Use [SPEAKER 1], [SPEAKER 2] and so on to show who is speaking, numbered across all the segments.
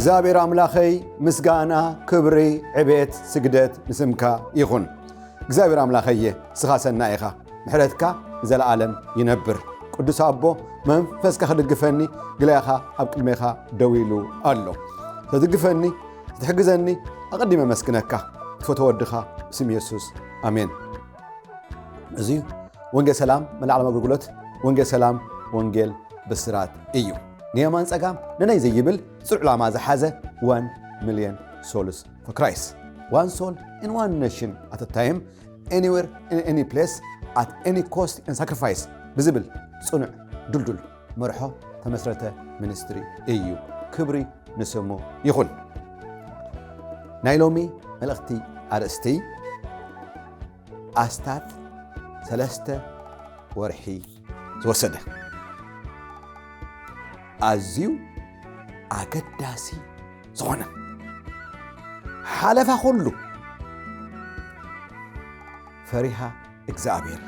[SPEAKER 1] እግዚአብሔር አምላኸይ ምስጋና ክብሪ ዕቤት ስግደት ንስምካ ይኹን። እግዚአብሔር አምላኸየ ስኻ ሰናይ ኢኻ ምሕረትካ ዘለዓለም ይነብር። ቅዱስ አቦ መንፈስካ ክድግፈኒ ግላይኻ ኣብ ቅድሜኻ ደው ኢሉ ኣሎ። ተድግፈኒ ትሕግዘኒ ኣቐዲመ መስክነካ ትፈተወድኻ ብስም ኢየሱስ ኣሜን። እዚ ወንጌል ሰላም መልዓለም ኣገልግሎት ወንጌል ሰላም ወንጌል ብስራት እዩ። ንየማን ጸጋም ንናይ ዘይብል ጽዑዕ ላማ ዝሓዘ 1 million souls for Christ. One soul in one nation at a time, anywhere in any place, at any cost and sacrifice. ብዝብል ጽኑዕ ዱልዱል መርሖ ተመስረተ ሚኒስትሪ እዩ። ክብሪ ንስሙ ይኹን። ናይ ሎሚ መልእኽቲ ኣርእስቲ ኣስታት 3 ወርሒ ዝወሰደ ኣዝዩ ኣገዳሲ ዝኾነ ሓለፋ ኩሉ ፈሪሃ እግዚአብሔር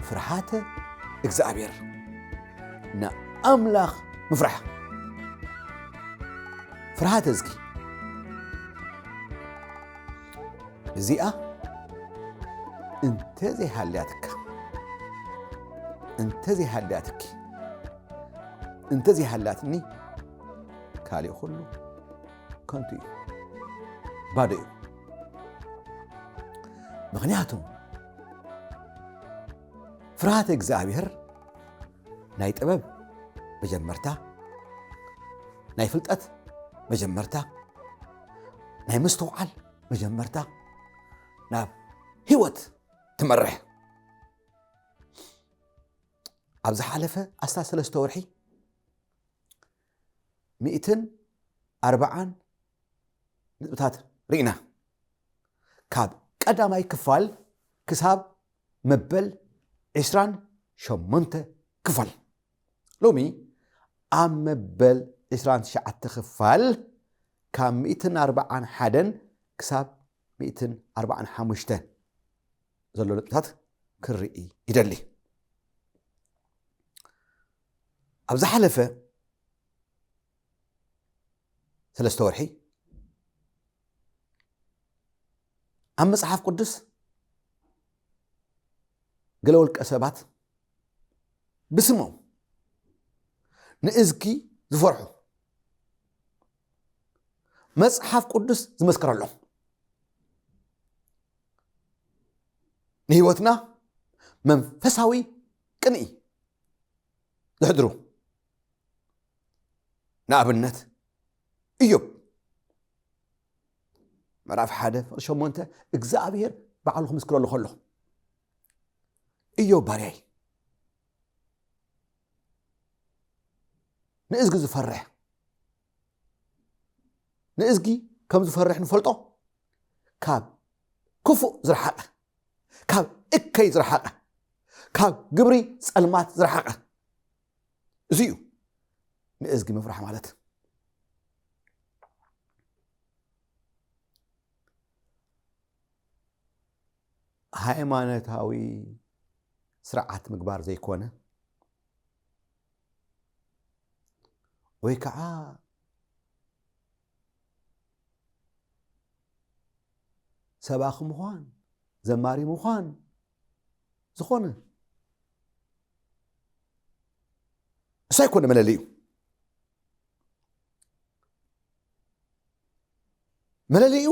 [SPEAKER 1] ፍርሃተ እግዚአብሔር ንኣምላኽ ምፍራሕ ፍርሃተ እዝጊ እዚኣ እንተዘይሃልያትኪ እንተዘይሃልያትኒ ካሊእ ኩሉ ከንቱ እዩ ባዶ እዩ። ምክንያቱም ፍርሃተ እግዚአብሔር ናይ ጥበብ መጀመርታ፣ ናይ ፍልጠት መጀመርታ፣ ናይ ምስትውዓል መጀመርታ፣ ናብ ህይወት ትመርሕ። ኣብ ዝሓለፈ ኣስታት 3 ወርሒ 140 ንጥብታት ርኢና ካብ ቀዳማይ ክፋል ክሳብ መበል 28 ክፋል። ሎሚ ኣብ መበል 29 ክፋል ካብ 141 ክሳብ 145 ዘሎ ንጥብታት ክርኢ ይደሊ። ኣብ ዝሓለፈ 3 ወርሒ ኣብ መጽሓፍ ቅዱስ ገለ ውልቀ ሰባት ብስሞም ንእዝጊ ዝፈርሑ መጽሓፍ ቅዱስ ዝመስከረሎም ንህይወትና መንፈሳዊ ቅንኢ ዝሕድሩ ንኣብነት ኢዮብ ምዕራፍ 1:8 እግዚአብሔር ባዕሉ ክምስክረሉ ከሎ ኢዮብ ባርያይ ንእዝጊ ዝፈርሕ ንእዝጊ ከም ዝፈርሕ ንፈልጦ ካብ ክፉእ ዝረሓቐ ካብ እከይ ዝረሓቐ ካብ ግብሪ ጸልማት ዝረሓቐ እዚ እዩ ንእዝጊ ምፍራሕ ማለት። ሃይማኖታዊ ስርዓት ምግባር ዘይኮነ ወይ ከዓ ሰባኺ ምዃን ዘማሪ ምዃን ዝኾነ እሱ ኣይኮነ መለለዩ። መለለዩ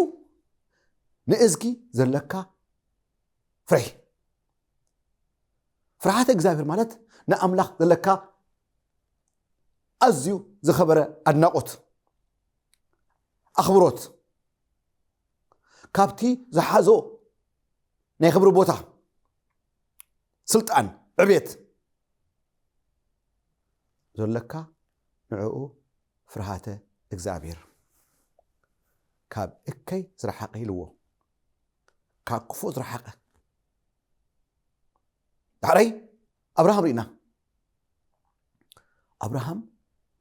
[SPEAKER 1] ንእዝጊ ዘለካ ፍርሒ ፍርሃተ እግዚአብሔር ማለት ንኣምላኽ ዘለካ ኣዝዩ ዝኸበረ ኣድናቆት ኣኽብሮት ካብቲ ዝሓዞ ናይ ክብሪ ቦታ ስልጣን ዕብየት ዘለካ ንዕኡ ፍርሃተ እግዚአብሔር كاب إكي زرحق إلوه كاب كفو زرحق دحري أبراهام رينا أبراهام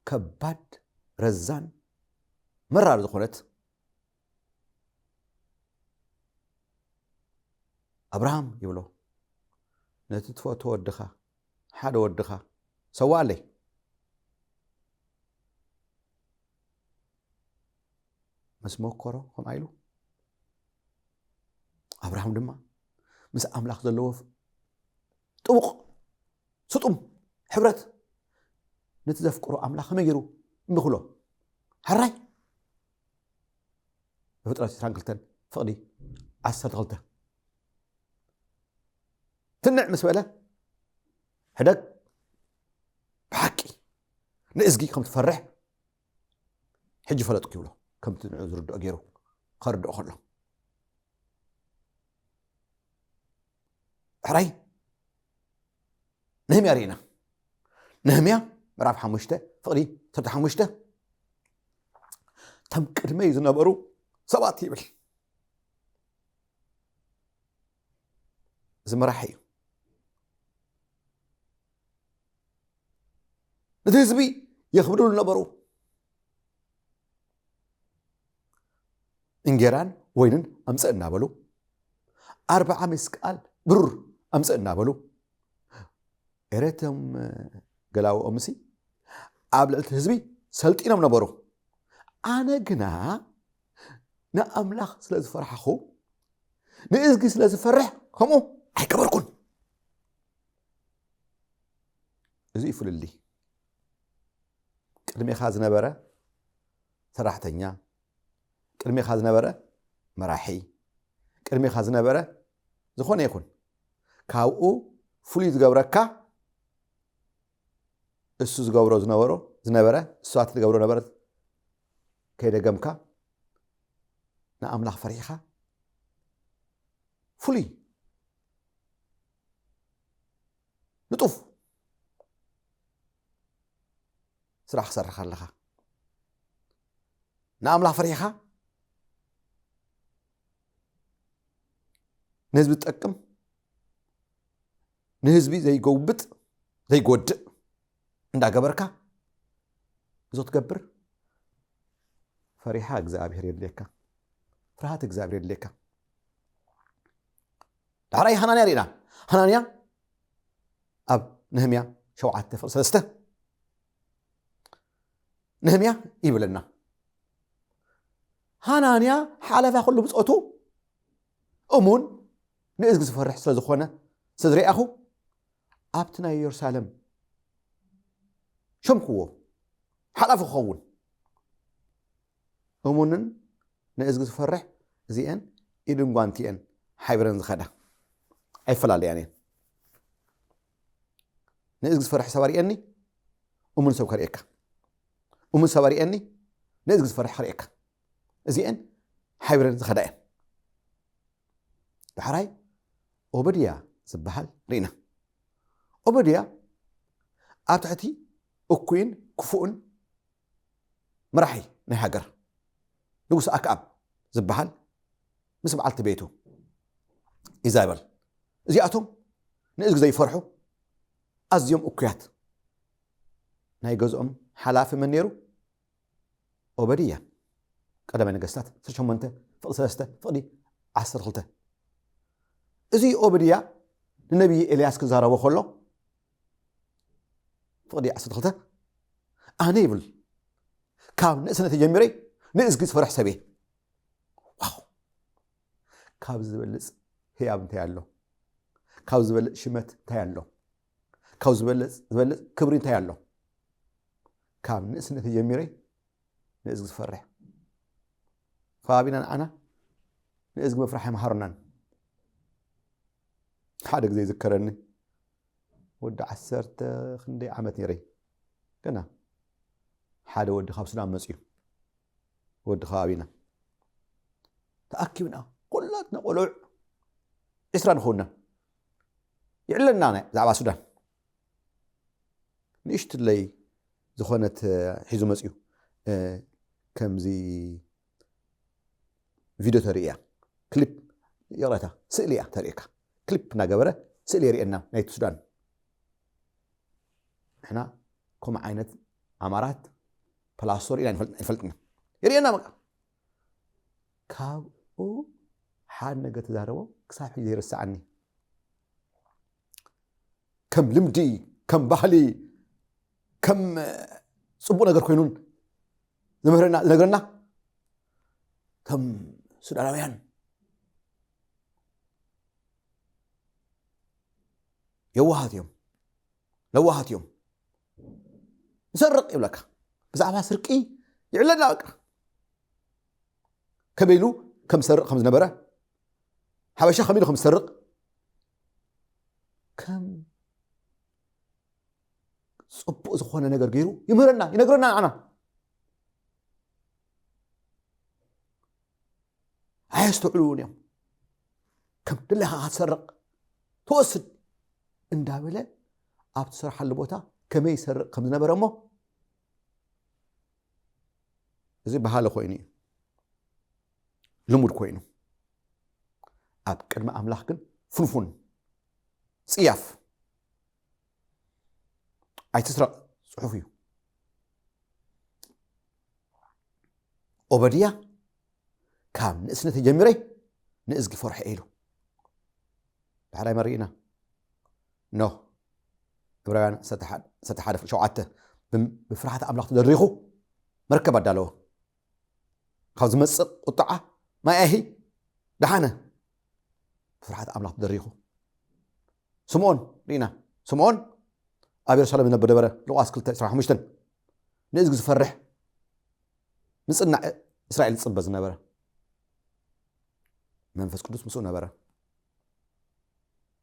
[SPEAKER 1] كباد رزان مرة دخلت أبراهام يقوله نتتفوت ودخا حدا ودخا سوالي مس موكرو هم عيلو أبراهام دما مس أملاخ ذلوف طبق سطم حبرت نتذكروا أملاخ ما يجروا مخلو حراي بفترة سانكلتن فقدي عسر غلطة تنع مسؤولة هداك بحكي نأزقي كم تفرح حجي فلتك يقوله كم تنعذر الدو أجيرو خرد أخله حراي نهمي أرينا نهميا مرعب حموشته فقدي ترت حموشته تم كرمي زنبرو سبات يبل زمرحي نتهزبي يخبروا النبرو إنجران وينن أمس النابلو 4 مسكال برر أمس النابلو إرتم قلاو أمسي قبل التهزبي سلطينا من نبرو أنا جنا نأملاخ سلاز فرح أخو نإزقي سلاز فرح خمو هاي كبركن إزي فللي كلمة خازنة برا سراحتنيا كلمة خازنة برا مراحي كلمة خازنة برا زخون يكون كاو فلي زغوركا السو زغورو زنبرا السوات زغورو نبرا كيدا جمكا نأملاخ فريخة فلي نطوف سراح صرخ لها نأملاخ فريخة نهزبي تقم نهزبي زي قوبت زي قود اندا قبركا زوت قبر فريحة اجزابير يدليكا فرحات اجزابير يدليكا دحري حنانيا رينا حنانيا أب نهميا شوعات تفل سلسته نهميا يبلنا حنانيا حالفا كله بصوتو أمون نئزق زفرح سلازخونا سدري أخو أبتنا يرسالم شمكوه حالفا خون أمونن نئزق زفرح زيان إدن قوانتيان حيبرن زخدا أي فلال يعني نئزق زفرح سواري أني أمون سوكر إيكا أمون سواري أني نئزق زفرح خريكا زيان حيبرن زخدا دحراي أوبديا زبحال رينا أوبديا أبتعتي أكوين كفؤن مرحي نهاجر نقص أكعب زبحال مسب على بيته إزابل زياتهم نأزق زي فرحو أزيوم أكيات ناي جزءهم حلاف من نيرو أوبديا قدام النجستات سرشهم أنت فقصاسته فقدي 10 غلطة إزي أوبديا النبي إلياس كزارة وخلو فقدي 10 غلطة أهنيبل كاب نسنة تجمري نأزق فرح سبي واو كاب زبلس هي أبن تيالو كاب زبلس شمت تيالو كاب زبلس كبرين تيالو كاب نسنة تجمري نأزق فرح فابينا أنا نأزق مفرحي مهرنان حادق زي ذكرني ود 10 خندي عامت نيري كنا حدا ود 5 مسيو ود خابينا تأكيبنا كلاتنا قلوع إسران خونا يعلنا أنا زعبا سودان نشت لي زخونة حيزو مسيو كم زي فيديو تريا كليب يراتا سئليا تريكا كليب ناجبره سئلي رينا نايت السودان احنا كم عينت عمارات بلاستور إلى نفلتنا يرينا مقا كاو حال نجت دارو كساح يدير السعني كم لمدي كم بحلي كم صبوا نجر كوينون زمهرنا نجرنا كم سودانيان يوهات يوم لوهات يوم نسرق يبلك بزعما سرقي يعلنا بقى كبيلو كم سرق خمس نبره حبشه خميلو خمس سرق كم صبوا زخونه ነገር ገይሩ ይምረና ይነግረና አና አያስተውሉን ያው ከም ድለኻ አትሰርቅ ተወስድ እንዳበለ አብ ተሰርሐሉ ቦታ ከመይ ይሰርቅ ከም ዝነበረ እሞ እዚ ባህለ ኮይኑ ልሙድ ኮይኑ ኣብ ቅድመ ኣምላኽ ግን ፍንፉን ጽያፍ ኣይትስረቕ ጽሑፍ እዩ ኦበድያ ካብ ንእስነት ጀሚረይ ንእዝጊ ፈርሐ ኢሉ ብሓላይ መሪእና ኖ ዕብራውያን 7:7 ብፍርሃት ኣምላኽ ተደሪኹ መርከብ ኣዳለዎ ካብ ዝመጽእ ቁጣዓ ማይ ኣይሂ ደሓነ ብፍርሃት ኣምላኽ ተደሪኹ ስምዖን ሪእና ስምዖን ኣብ ኢየሩሳሌም ዝነበረ ነበረ ሉቃስ 2:15 ንእዝጊ ዝፈርሕ ንጽናዕ እስራኤል ዝጽበ ዝነበረ መንፈስ ቅዱስ ምስኡ ነበረ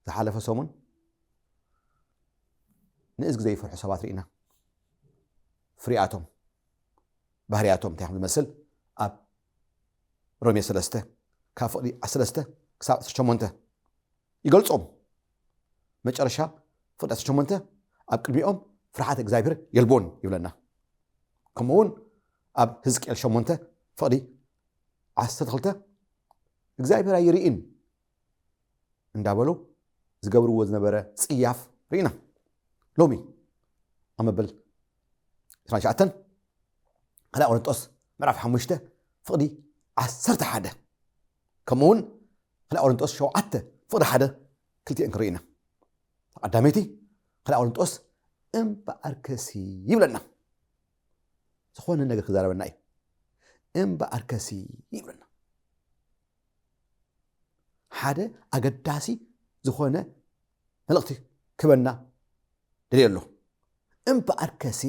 [SPEAKER 1] ዝሓለፈ ሰሙን ንእዝጊ ዘይፈርሑ ሰባት ሪእና ፍሪኣቶም ባህርያቶም እንታይ ዝመስል ኣብ ሮሜ 3 ካብ ፍቕዲ 13 ክሳብ 18 ይገልጾም መጨረሻ ፍቕዲ 18 ኣብ ቅድሚኦም ፍርሃት እግዚአብሔር የልቦን ይብለና ከምኡውን ኣብ ሕዝቅኤል 8 ፍቕዲ 12 እግዚአብሔር ኣይርኢን እንዳበሉ ዝገብርዎ ዝነበረ ጽያፍ ሪእና ሎሚ ኣመበል 29 ካልኣይ ቆሮንጦስ ምዕራፍ 5 ፍቕዲ 11 ከምኡውን ካልኣይ ቆሮንጦስ 7 ፍቕዲ 1 ክልቲአን ክርኢና ተቐዳመይቲ ካልኣይ ቆሮንጦስ እምበኣርከሲ ይብለና ዝኾነ ነገር ክዛረበና እዩ እምበኣርከሲ ይብለና ሓደ ኣገዳሲ ዝኾነ መልእኽቲ ክበና ደልዩ ኣሎ እምበኣርከሲ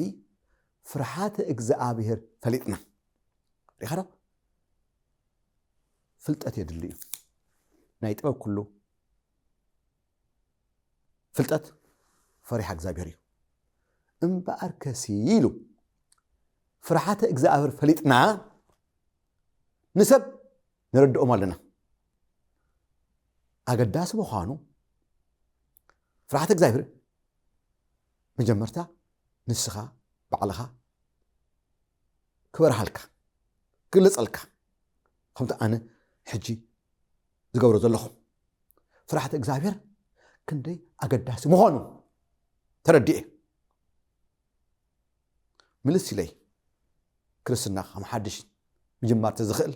[SPEAKER 1] ፍርሃተ እግዚአብሔር ፈሊጥና ሪኻ ዶ ፍልጠት የድሊ እዩ ናይ ጥበብ ኩሉ ፍልጠት ፈሪሃ እግዚአብሔር እዩ እምበኣርከሲ ኢሉ ፍርሃተ እግዚአብሔር ፈሊጥና ንሰብ ንረድኦም ኣለና ኣገዳሲ ምዃኑ ፍርሃተ እግዚአብሔር መጀመርታ ንስኻ ባዕልኻ ክበርሃልካ ክግለጸልካ ከምቲ ኣነ ሕጂ ዝገብሮ ዘለኹ ፍርሃተ እግዚአብሔር ክንደይ ኣገዳሲ ምዃኑ ተረዲኤ ምልስ ኢለይ ክርስትና ከም ሓድሽ ምጅማር ተዝኽእል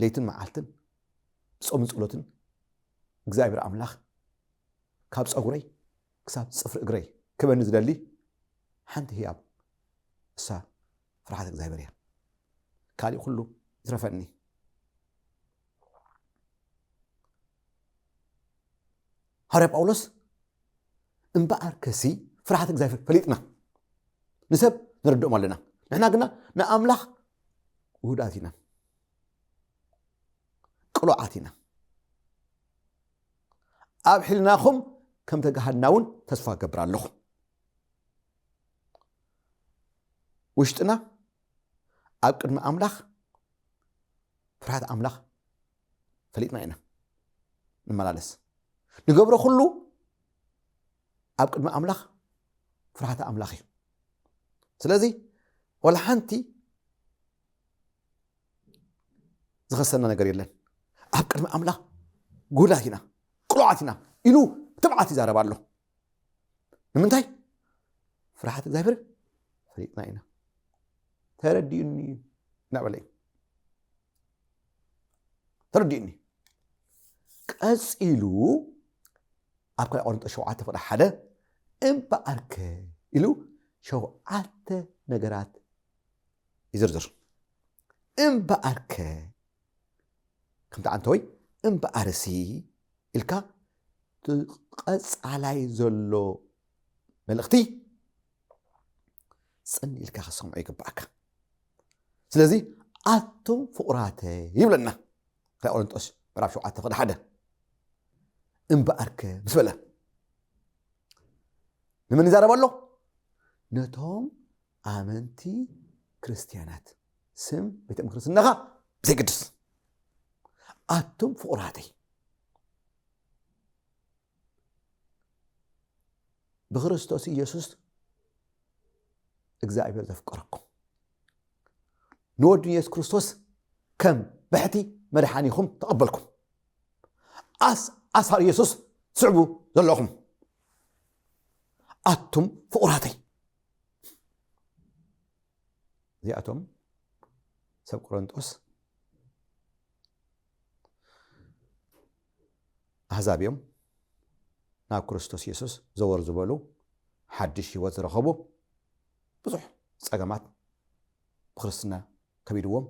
[SPEAKER 1] ለይትን መዓልትን ጾምን ጸሎትን እግዚአብሔር ኣምላኽ ካብ ፀጉረይ ክሳብ ጽፍሪ እግረይ ክበኒ ዝደሊ ሓንቲ ህያብ እሳ ፍርሃት እግዚአብሔር እያ ካሊእ ኩሉ ይትረፈኒ ሐዋርያ ጳውሎስ እምበኣርከሲ ፍርሃት እግዚአብሔር ፈሊጥና ንሰብ ንረድኦም ኣለና ንሕና ግና ንኣምላኽ ውሁዳት ኢና ቅሉዓት ኢና ኣብ ሕሊናኹም ከም ተጋሃድና እውን ተስፋ ገብር ኣለኹ ውሽጥና ኣብ ቅድሚ ኣምላኽ ፍርሃት ኣምላኽ ፈሊጥና ኢና ንመላለስ ንገብሮ ኩሉ ኣብ ቅድሚ ኣምላኽ ፍርሃት ኣምላኽ እዩ ስለዚ ወላ ሓንቲ ዝኸሰና ነገር የለን ኣብ ቅድሚ ኣምላኽ ጉላት ኢና ቅሉዓት ኢና ኢሉ ብትብዓት ይዛረብ ኣሎ ንምንታይ ፍርሃት እግዚኣብሔር ፈሊጥና ኢና ተረዲኡኒ እናበለይ ተረዲኡኒ ቀፂሉ ኣብ ካልእ ቆሮንጦስ 7:1 እምበኣርከ ኢሉ 7 ነገራት ይዝርዝር እምበኣርከ ከምቲ ዓንተወይ እምበኣርሲ ኢልካ ትቐፃላይ ዘሎ መልእኽቲ ፅኒ ኢልካ ክሰምዖ ይግባእካ ስለዚ ኣቶም ፍቁራተ ይብለና ካልእ ቆሮንጦስ 7:1 እምበኣርከ ምስ በለ ንመን ይዛረብ ኣሎ ነቶም ኣመንቲ ክርስቲያናት ስም ቤተ ክርስትናኻ ዘይግድስ ኣቶም ፍቁራተይ ብክርስቶስ ኢየሱስ እግዚኣብሔር ዘፍቀረኩም ንወዱ ኢየሱስ ክርስቶስ ከም ብሕቲ መድሓኒኹም ተቐበልኩም ኣሳር ኢየሱስ ትስዕቡ ዘለኹም ኣቶም ፍቁራተይ እዚኣቶም ሰብ ቆሮንጦስ ኣሕዛብ እዮም ናብ ክርስቶስ ኢየሱስ ዘወር ዝበሉ ሓድሽ ህይወት ዝረኸቡ ብዙሕ ፀገማት ብክርስትና ከቢድዎም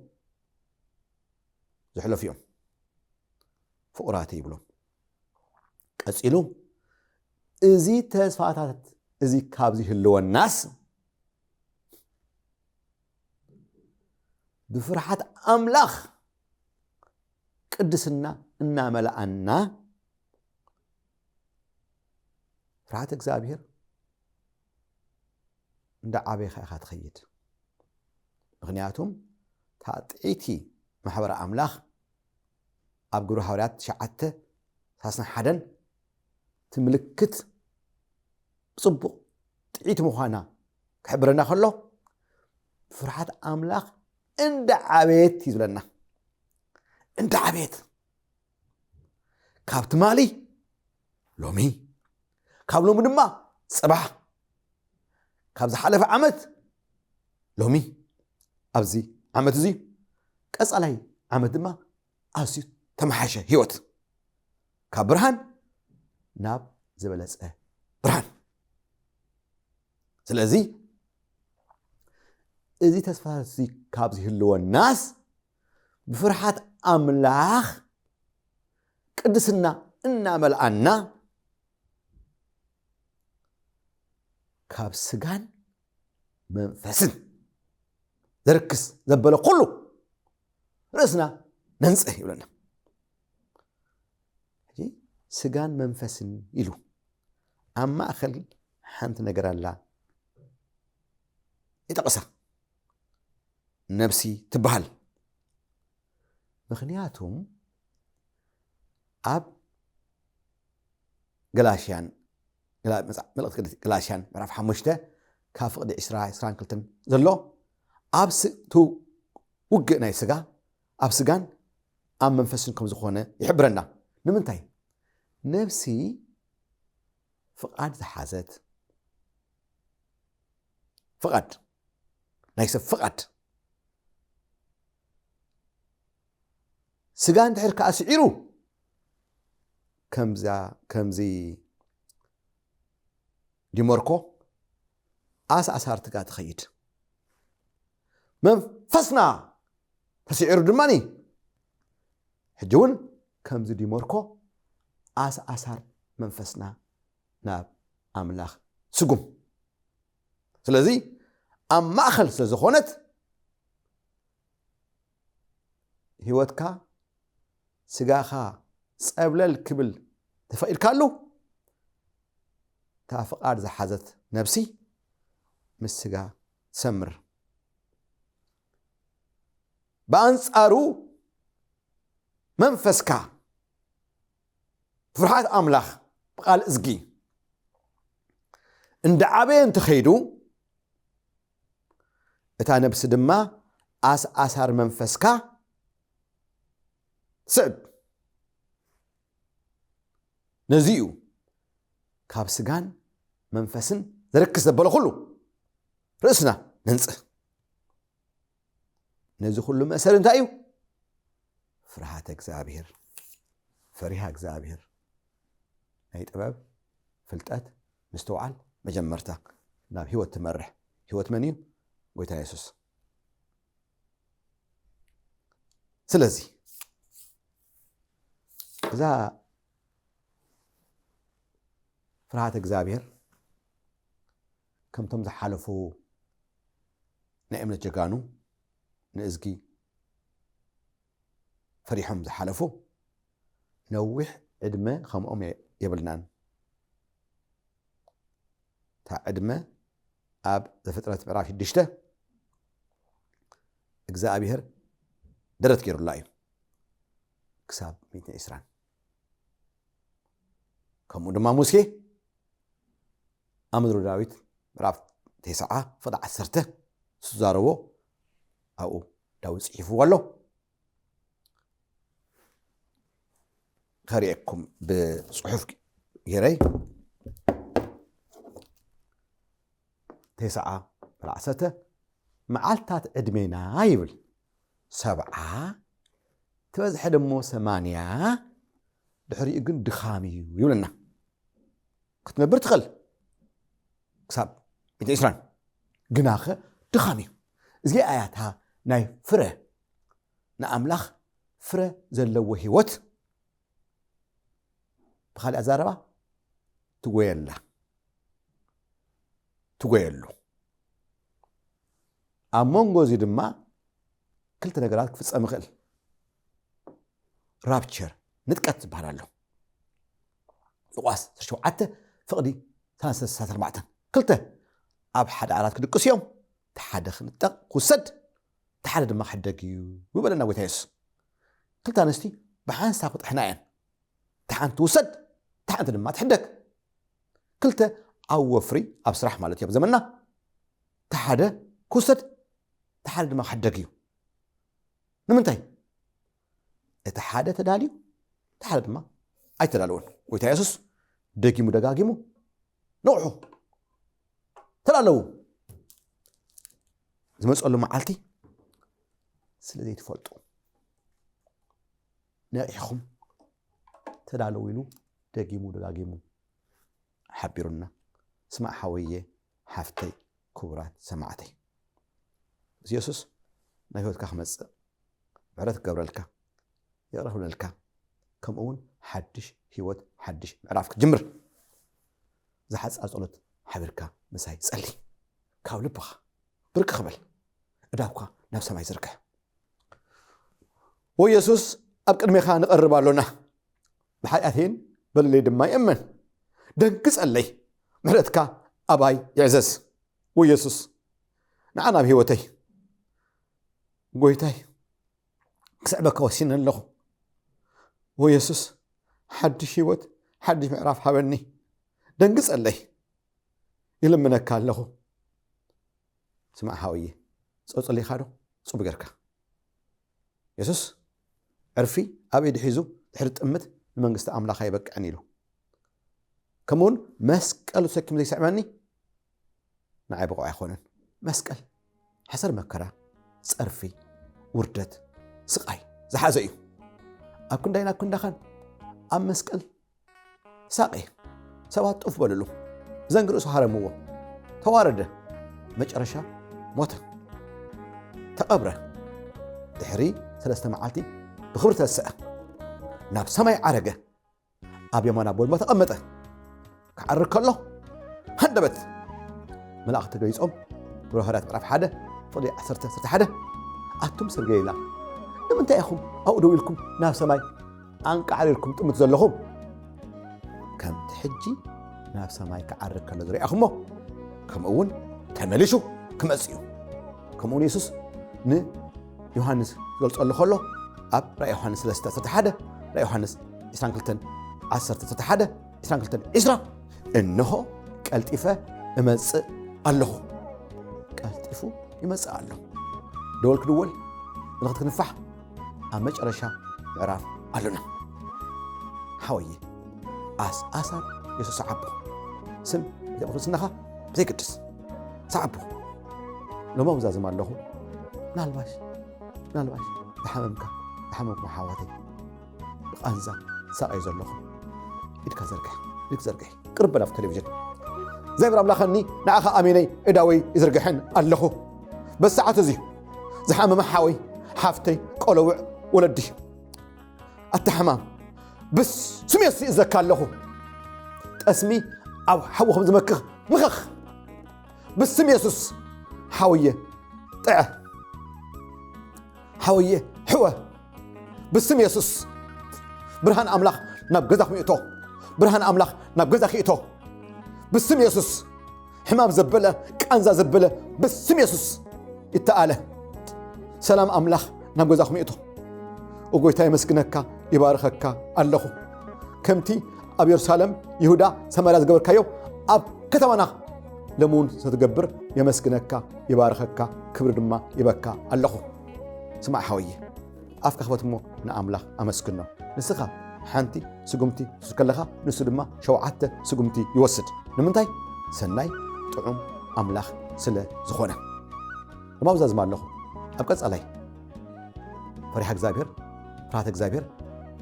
[SPEAKER 1] ዝሕለፉ እዮም ፍቁራተይ ይብሎም ቀፂሉ እዚ ተስፋታት እዚ ካብዚ ህልወናስ ብፍርሃት ኣምላኽ ቅድስና እናመልኣና ፍርሃት እግዚኣብሔር እንዳዓበይካ ኢኻ ትኸይድ ምክንያቱም ታጥዒቲ ማሕበረ ኣምላኽ ኣብ ግብረ ሐዋርያት 9:31 ትምልክት ጽቡቕ ጥዒት ምዃና ክሕብረና ከሎ ፍርሃት ኣምላኽ እንዳዓበየት ይዝብለና እንዳዓበየት ካብ ትማሊ ሎሚ ካብ ሎሚ ድማ ጽባሕ ካብ ዝሓለፈ ዓመት ሎሚ ኣብዚ ዓመት እዚ ቀጻላይ ዓመት ድማ ኣዝዩ ተመሓሸ ህይወት ካብ ብርሃን ናብ ዝበለጸ ብርሃን ስለዚ እዚ ተስፋታት እዚ ካብ ዝህልወናስ ብፍርሃት ኣምላኽ ቅድስና እናመልኣና ካብ ስጋን መንፈስን ዘርክስ ዘበለ ኩሉ ርእስና ነንጽህ ይብለና ስጋን መንፈስን ኢሉ ኣብ ማእኸል ሓንቲ ነገር ኣላ ይጠቕሳ ነብሲ ትበሃል ምክንያቱም ኣብ ገላሽያን መልእኽቲ ቅዱስ ገላሽያን ምዕራፍ 5 ካብ ፍቕዲ 22 ዘሎ ኣብ ውግእ ናይ ስጋ ኣብ ስጋን ኣብ መንፈስን ከም ዝኾነ ይሕብረና ንምንታይ ነብሲ ፍቓድ ዝሓዘት ፍቓድ ናይ ሰብ ፍቓድ ስጋ እንድሕር ከዓ ስዒሩ ከምዚ ዲሞርኮ ኣሳርትጋ ትኸይድ መንፈስና ተስዒሩ ድማኒ ሕጂ እውን ከምዚ ዲሞርኮ ኣሳር መንፈስና ናብ ኣምላኽ ስጉም ስለዚ ኣብ ማእኸል ስለ ዝኾነት ህይወትካ ስጋኻ ፀብለል ክብል ተፈኢልካሉ ታ ፍቓድ ዝሓዘት ነብሲ ምስ ስጋ ትሰምር በኣንጻሩ መንፈስካ ፍርሃት ኣምላኽ ብቃል እዝጊ እንደ ዓበየ እንትኸይዱ እታ ነብሲ ድማ ኣሳር መንፈስካ ስዕብ ነዚኡ ካብ ስጋን መንፈስን ዘረክስ ዘበለ ኩሉ ርእስና ነንጽህ ነዚ ኩሉ መእሰር እንታይ እዩ ፍርሃተ እግዚአብሔር ፈሪሃ እግዚአብሔር ናይ ጥበብ ፍልጠት ምስተውዓል መጀመርታ ናብ ህይወት ትመርሕ ህይወት መን እዩ ጎይታ ኢየሱስ ስለዚ እዛ ፍርሃተ እግዚአብሔር ከምቶም ዝሓለፉ ናይ እምነት ጀጋኑ ንእዝጊ ፈሪሖም ዝሓለፉ ነዊሕ ዕድመ ከምኦም የብልናን ታ ዕድመ ኣብ ዘፍጥረት ምዕራፍ 6 እግዚአብሔር ደረት ገይሩላ እዩ ክሳብ 120 ከምኡ ድማ ሙሴ ኣብ ምድሪ ዳዊት ምዕራፍ 9 ፍቅዲ 10 ዝዛረቦ ኣብኡ ዳዊት ጽሒፍዎ ኣሎ ከሪአኩም ብጽሑፍ ገይረይ 9:10 መዓልታት ዕድሜና ይብል 70 ተበዝሐ ደሞ 80 ድሕሪኡ ግን ድኻም እዩ ይብለና ክትነብር ትኽእል ክሳብ 120 ግናኸ ድኻም እዩ እዚ ኣያታ ናይ ፍረ ንኣምላኽ ፍረ ዘለዎ ህይወት ብኻልእ ኣዛረባ ትጎየሉ ኣብ መንጎ እዚ ድማ ክልተ ነገራት ክፍጸም ይኽእል ራፕቸር ንጥቀት ዝበሃል ኣሎ ሉቃስ 7 ፍቕዲ 34 ክልተ ኣብ ሓደ ዓራት ክድቅሱ እዮም ተሓደ ክንጠቕ ክውሰድ ተሓደ ድማ ክሕደግ እዩ ይበለና ጎይታ ኢየሱስ ክልተ ኣንስቲ ብሓንሳብ ክጥሕና እየን ተሓንቲ ትውሰድ ተሓንቲ ድማ ትሕደግ ክልተ ኣብ ወፍሪ ኣብ ስራሕ ማለት እዩ ዘመና ተሓደ ክውሰድ ተሓደ ድማ ክሕደግ እዩ ንምንታይ እቲ ሓደ ተዳልዩ ተሓደ ድማ ኣይተዳልወን ጎይታ ኢየሱስ ደጊሙ ደጋጊሙ ንውሑ ተዳለዉ ዝመጸሉ መዓልቲ ስለዘይ ትፈልጡ ነቂሕኩም ተዳለዉ ኢሉ ደጊሙ ደጋጊሙ ሓቢሩና ስማዕ ሓወየ ሓፍተይ ክቡራት ሰማዕተይ ኢየሱስ ናይ ህይወትካ ክመጽእ ምሕረት ክገብረልካ ይቕረብለልካ ከምኡውን ሓድሽ ህይወት ሓድሽ ምዕራፍ ክትጅምር ዝሓፃር ጸሎት ሓቢርካ ምሳይ ጸሊ ካብ ልብኻ ብርቂ ክበል እዳብካ ናብ ሰማይ ዝርክሕ ወኢየሱስ ኣብ ቅድሜኻ ንቐርብ ኣሎና ብሓጢኣተይን በለለይ ድማ ይእመን ደንቂ ጸለይ ምሕረትካ ኣባይ ይዕዘዝ ወኢየሱስ ንዓና ኣብ ህይወተይ ጎይታይ ክስዕበካ ወሲነ ኣለኹ ወኢየሱስ ሓድሽ ህይወት ሓድሽ ምዕራፍ ሃበኒ ደንቂ ጸለይ ይልምነካ ኣለኹ ስማዕ ሓወየ ጸለይካ ዶ ጽቡቕ ጌርካ ኢየሱስ ዕርፊ ኣብ ኢዱ ሒዙ ድሕሪ ጥምት ንመንግስቲ ኣምላኽ ይበቅዕን ኢሉ ከምኡውን መስቀል ተሰኪሙ ዘይስዕመኒ ንዓይ ብቑዕ ኣይኮነን መስቀል ሓሰር መከራ ጸርፊ ውርደት ስቃይ ዝሓዘ እዩ ኣብ ክንዳይና ክንዳኸን ኣብ መስቀል ሳቀ ሰባት ጥፍ በልሉ ዘንግ ርእሱ ሃረምዎ ተዋረደ መጨረሻ ሞተ ተቐብረ ድሕሪ 3 መዓልቲ ብኽብሪ ተሰአ ናብ ሰማይ ዓረገ ኣብ የማና ቦልማ ተቐመጠ ክዓርግ ከሎ ሃንደበት መላእኽቲ ገይጾም ብሮሃዳት ምዕራፍ 1 ፍቕዲ 11 ኣቱም ሰብ ገሊላ ንምንታይ ኢኹም ኣብኡ ደው ኢልኩም ናብ ሰማይ ኣንቃዕሪርኩም ጥምት ዘለኹም ከምቲ ሕጂ ናብ ሰማይ ክዓርግ ከሎ ዝሪኣኹሞ ከምኡውን ተመሊሱ ክመጽእ እዩ ከምኡውን ኢየሱስ ንዮሃንስ ዝገልጸሉ ከሎ ኣብ ራእይ ዮሃንስ 3:11 ራእይ ዮሃንስ 22:10 22:20 እነሆ ቀልጢፈ እመጽእ ኣለኹ ቀልጢፉ ይመጽእ ኣሎ ደወል ክድወል ምልክት ክንፋሕ ኣብ መጨረሻ ምዕራፍ ኣሉና ሓወየ ኣሳር የሱስ ዓቦ ስም ክርስትናኻ ብዘይቅድስ ሰዓቦ ለመውዛዝም ኣለኹ ምናልባሽ ብሓመምኩም ሓዋተይ ብቃንዛ ሳቀዩ ዘለኹም ኢድካ ዘርግሕ ቅርብ በላ ቴሌቪዥን እግዚአብሔር ኣምላኸኒ ንዓኻ ኣሜነይ እዳወይ ይዝርግሕን ኣለኹ በሰዓት እዙ ዝሓመመ ሓወይ ሓፍተይ ቆለውዕ ወለዲ ኣተሕማም ብስም የሱስ ይእዘካ ኣለኹ ጠስሚ ኣብ ሓዊኹም ዝመክኽ ምኽኽ ብስም የሱስ ሓውየ ጥዐ ሓውየ ሕወ ብስም የሱስ ብርሃን ኣምላኽ ናብ ገዛኹም ይእቶ ብርሃን ኣምላኽ ናብ ገዛኺ ይእቶ ብስም የሱስ ሕማም ዘበለ ቃንዛ ዘበለ ብስም የሱስ ይተኣለ ሰላም ኣምላኽ ናብ ገዛኹም ይእቶ እጎይታ የመስግነካ ይባርኸካ ኣለኹ ከምቲ ኣብ ኢየሩሳሌም ይሁዳ ሰማርያ ዝገበርካዮ ኣብ ከተማና ለሙን ስትገብር የመስግነካ ይባርኸካ ክብሪ ድማ ይበካ ኣለኹ ስማዕ ሓወየ ኣፍካ ክፈትሞ ንኣምላኽ ኣመስግኖ ንስኻ ሓንቲ ስጉምቲ ስከለኻ ንሱ ድማ 7 ስጉምቲ ይወስድ ንምንታይ ሰናይ ጥዑም ኣምላኽ ስለ ዝኾነ ለማውዛዝማ ኣለኹ ኣብ ቀጻላይ ፈሪሃ እግዚአብሔር ፍርሃተ እግዚአብሔር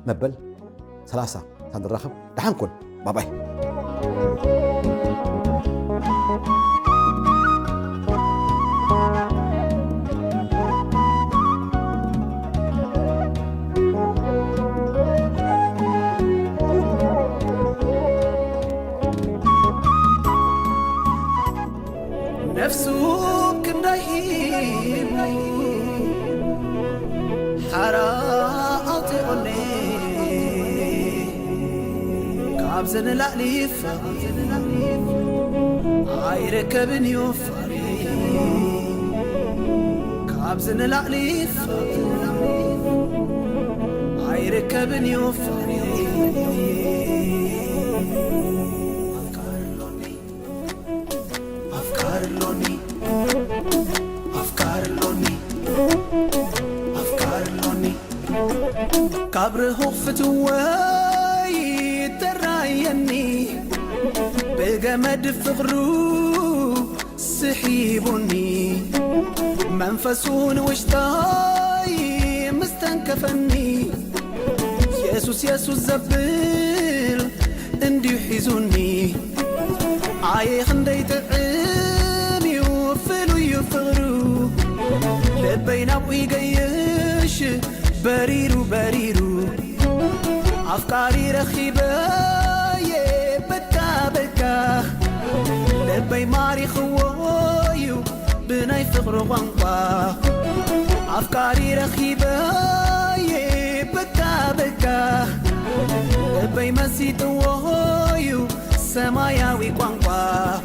[SPEAKER 1] መበል 30 ሳንራኸብ ደሓን ኩን ባባይ
[SPEAKER 2] نفسك ندهيب حراءتقني كابزن لأليف عيركبن يوفري كابزن لأليف عيركبن يوفري كابره فتوي ترايني بجمد فغرو سحيبني منفسون وشتاي مستنكفني يسوس زبل اندي حيزوني عايخ انديت عمي وفلو يفغرو لبين ابوي جيش بريرو أفكاري رخيبة بكا لبي ماري خوايو بناي فقر وانقا أفكاري رخيبة بكا لبي مسيط وايو سماياوي وانقا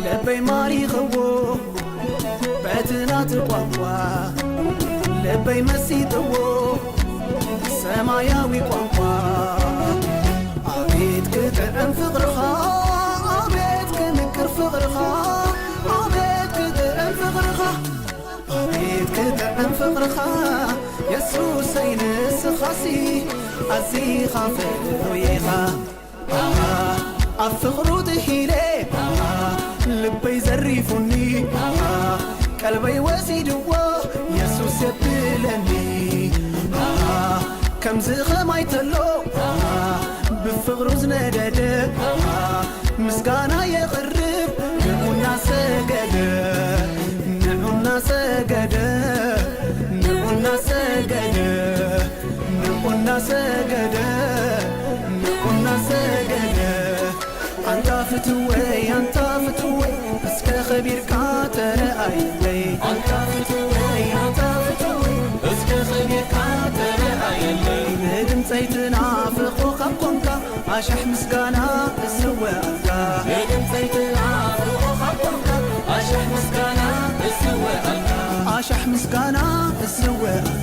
[SPEAKER 2] لبي ماري خوا باتنات وانقا لبي مسيطو سماياوي قوقوا عبيد كتعن فقرخا عبيد كنكر فقرخا عبيد كتعن فقرخا عبيد كتعن فقرخا يسوس سينس خاسي عزي خافر ويخا أفقرو تهيلي لبي زريفوني قلبي وسيدوا يسوس يبلني كم زخ ما يتلو بفغر زندد مسكانا يقرب نعونا سجد نعونا سجد نعونا سجد نعونا سجد نعونا سجد أنت فتوي اسك خبير كاتر أيلي أنت فتوي اسك خبير كاتر أيلي ندم سيتنا فخو خبقنك أشح مسكانا السواقك ندم سيتنا فخو خبقنك أشح مسكانا السواقك أشح مسكانا السواقك